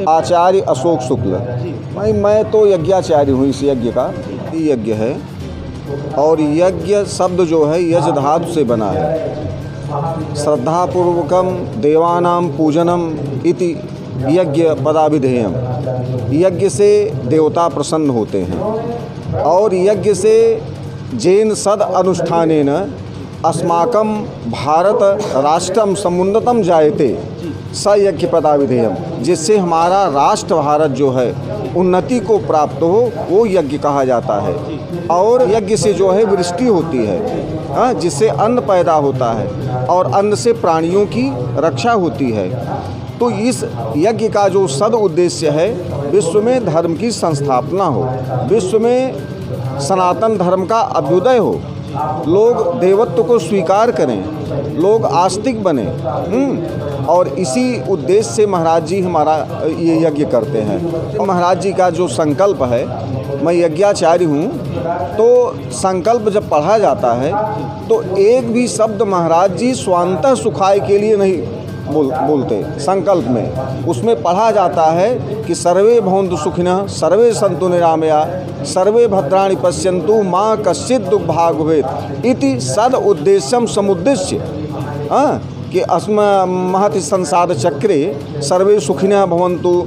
आचार्य अशोक शुक्ल। मैं तो यज्ञाचार्य हूँ इस यज्ञ का। यज्ञ है और यज्ञ शब्द जो है यज धातु से बना है। श्रद्धापूर्वकम देवानाम पूजनम इति यज्ञ पदाभिधेयम। यज्ञ से देवता प्रसन्न होते हैं और यज्ञ से जैन सद अनुष्ठानेन अस्माकं भारत राष्ट्रम समुन्नतम जायते स यज्ञ पदाभिधेयम। जिससे हमारा राष्ट्र भारत जो है उन्नति को प्राप्त हो वो यज्ञ कहा जाता है। और यज्ञ से जो है वृष्टि होती है, जिससे अन्न पैदा होता है और अन्न से प्राणियों की रक्षा होती है। तो इस यज्ञ का जो सद उद्देश्य है विश्व में धर्म की संस्थापना हो, विश्व में सनातन धर्म का अभ्युदय हो, लोग देवत्व को स्वीकार करें, लोग आस्तिक बने। और इसी उद्देश्य से महाराज जी हमारा ये यज्ञ करते हैं। महाराज जी का जो संकल्प है, मैं यज्ञाचार्य हूँ, तो संकल्प जब पढ़ा जाता है तो एक भी शब्द महाराज जी स्वांतः सुखाय के लिए नहीं बोलते। संकल्प में उसमें पढ़ा जाता है कि सर्वे भवन्तु सुखिनः सर्वे सन्तु निरामया सर्वे भद्राणि पश्यन्तु माँ कश्चित् दुर्भाग् भवेत् इति सद उद्देश्यम समुद्देश्य कि अस्म महति संसार चक्रे सर्वे सुखिनः भवन्तु।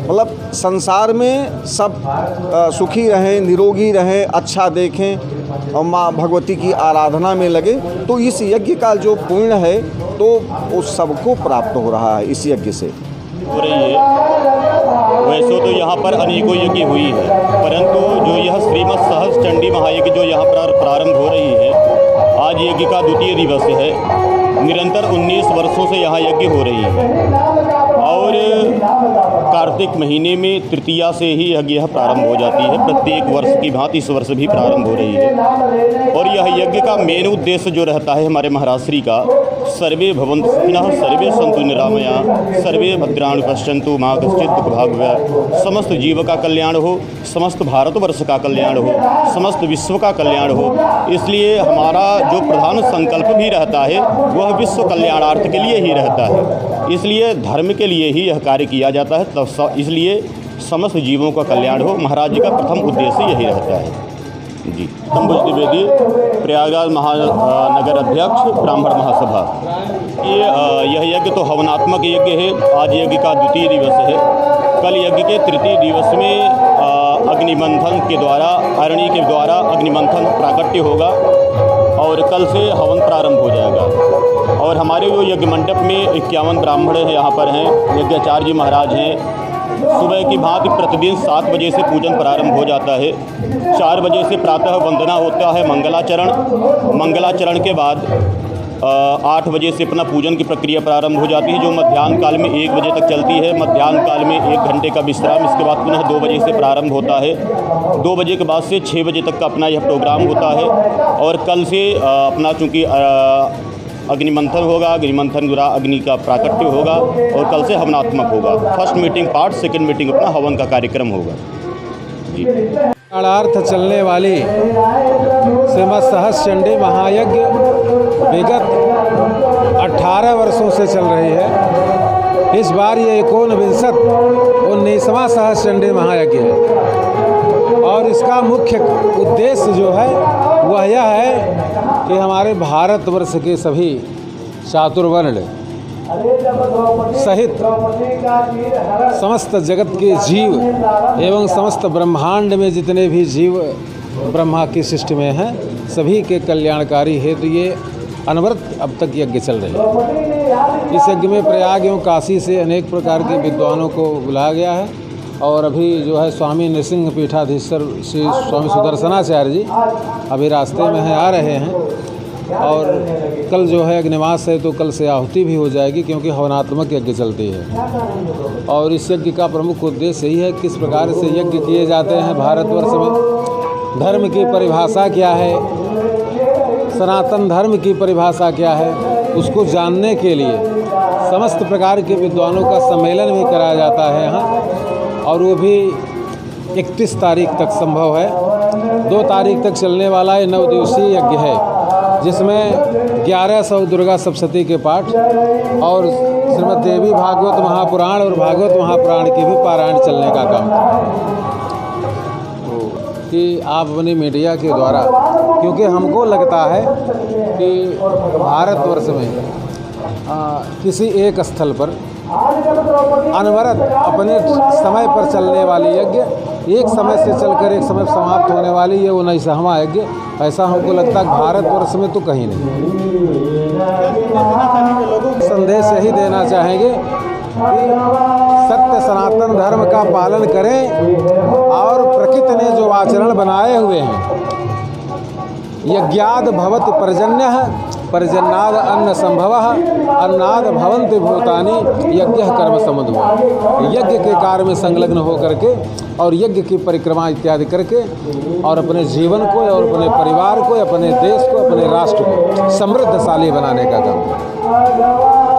मतलब संसार में सब सुखी रहें, निरोगी रहें, अच्छा देखें और माँ भगवती की आराधना में लगे। तो इस यज्ञ का जो पुण्य है तो उस सबको प्राप्त हो रहा है इस यज्ञ से। हो रही है वैसे तो यहाँ पर अनेकों यज्ञ हुई है, परंतु जो यह श्रीमद् सहस्त्र चंडी महायज्ञ जो यहाँ पर प्रारंभ हो रही है, आज यज्ञ का द्वितीय दिवस है। निरंतर 19 वर्षों से यहाँ यज्ञ हो रही है और कार्तिक महीने में तृतीया से ही यज्ञ प्रारंभ हो जाती है। प्रत्येक वर्ष की भांति इस वर्ष भी प्रारंभ हो रही है। और यह यज्ञ का मेन उद्देश्य जो रहता है हमारे महाराज श्री का, सर्वे भवन्तु सुखिनः सर्वे सन्तु निरामया सर्वे भद्राणि पश्यन्तु माँ कश्चित् दुर्भाग् भवेत्। समस्त जीव का कल्याण हो, समस्त भारतवर्ष का कल्याण हो, समस्त विश्व का कल्याण हो। इसलिए हमारा जो प्रधान संकल्प भी रहता है वह विश्व कल्याणार्थ के लिए ही रहता है। इसलिए धर्म के लिए ही यह कार्य किया जाता है। तब इसलिए समस्त जीवों का कल्याण हो, महाराज जी का प्रथम उद्देश्य यही रहता है जी। अम्बुज द्विवेदी, प्रयागराज महानगर अध्यक्ष, ब्राह्मण महासभा। यह यज्ञ तो हवनात्मक यज्ञ है। आज यज्ञ का द्वितीय दिवस है। कल यज्ञ के तृतीय दिवस में अग्निमंथन के द्वारा, अरणी के द्वारा अग्निमंथन प्राकट्य होगा और कल से हवन प्रारंभ हो जाएगा। और हमारे जो यज्ञ मंडप में 51 ब्राह्मण हैं, यहाँ पर हैं, यज्ञाचार्य जी महाराज हैं। सुबह की भांति प्रतिदिन 7 बजे से पूजन प्रारंभ हो जाता है। 4 बजे से प्रातः वंदना होता है, मंगलाचरण के बाद 8 बजे से अपना पूजन की प्रक्रिया प्रारंभ हो जाती है, जो मध्याह्न काल में 1 बजे तक चलती है। मध्याह्न काल में 1 घंटे का विश्राम, इसके बाद पुनः 2 बजे से प्रारंभ होता है। 2 बजे के बाद से 6 बजे तक का अपना यह प्रोग्राम होता है। और कल से अपना चूँकि अग्निमंथन होगा, अग्निमंथन द्वारा अग्नि का प्राकट्य होगा और कल से हवनात्मक होगा। First meeting part, second meeting अपना हवन का कार्यक्रम होगा जी। कल्याणार्थ चलने वाली श्रीमद् सहस्त्र चंडी महायज्ञ विगत 18 वर्षों से चल रही है। इस बार ये 19वां सहस्त्र चंडी महायज्ञ है और इसका मुख्य उद्देश्य जो है वह यह है कि हमारे भारतवर्ष के सभी चातुर्वर्ण सहित समस्त जगत के जीव एवं समस्त ब्रह्मांड में जितने भी जीव ब्रह्मा की सृष्टि में हैं, सभी के कल्याणकारी हेतु ये अनवरत अब तक यज्ञ चल रही है। इस यज्ञ में प्रयाग एवं काशी से अनेक प्रकार के विद्वानों को बुलाया गया है और अभी जो है स्वामी नृसिंह पीठाधीश्वर श्री स्वामी सुदर्शनाचार्य जी अभी रास्ते में हैं, आ रहे हैं। और कल जो है अग्निमास है तो कल से आहुति भी हो जाएगी, क्योंकि हवनात्मक यज्ञ चलती है। और इस यज्ञ का प्रमुख उद्देश्य यही है किस प्रकार से यज्ञ किए जाते हैं भारतवर्ष में, धर्म की परिभाषा क्या है, सनातन धर्म की परिभाषा क्या है, उसको जानने के लिए समस्त प्रकार के विद्वानों का सम्मेलन भी कराया जाता है यहाँ। और वो भी 31 तारीख तक संभव है। 2 तारीख तक चलने वाला ये 9 दिवसीय यज्ञ है। जिसमें 1100 दुर्गा सप्तशती के पाठ और श्रीमद् देवी भागवत महापुराण और भागवत महापुराण की भी पारायण चलने का काम कि आप अपनी मीडिया के द्वारा, क्योंकि हमको लगता है कि भारतवर्ष में किसी एक स्थल पर अनवरत अपने समय पर चलने वाली यज्ञ, एक समय से चलकर एक समय समाप्त होने वाली ये 19वां यज्ञ, ऐसा हमको लगता है भारतवर्ष में तो कहीं नहीं। संदेश यही देना चाहेंगे कि सत्य सनातन धर्म का पालन करें और प्रकृति ने जो आचरण बनाए हुए हैं, यज्ञाद भवति पर्जन्यः पर्जन्याद अन्न संभवः अन्नाद भवन्ति भूतानि यज्ञ कर्म समुद्भवः। यज्ञ के कार्य में संलग्न होकर के और यज्ञ की परिक्रमा इत्यादि करके और अपने जीवन को और अपने परिवार को, अपने देश को, अपने राष्ट्र को समृद्धशाली बनाने का काम।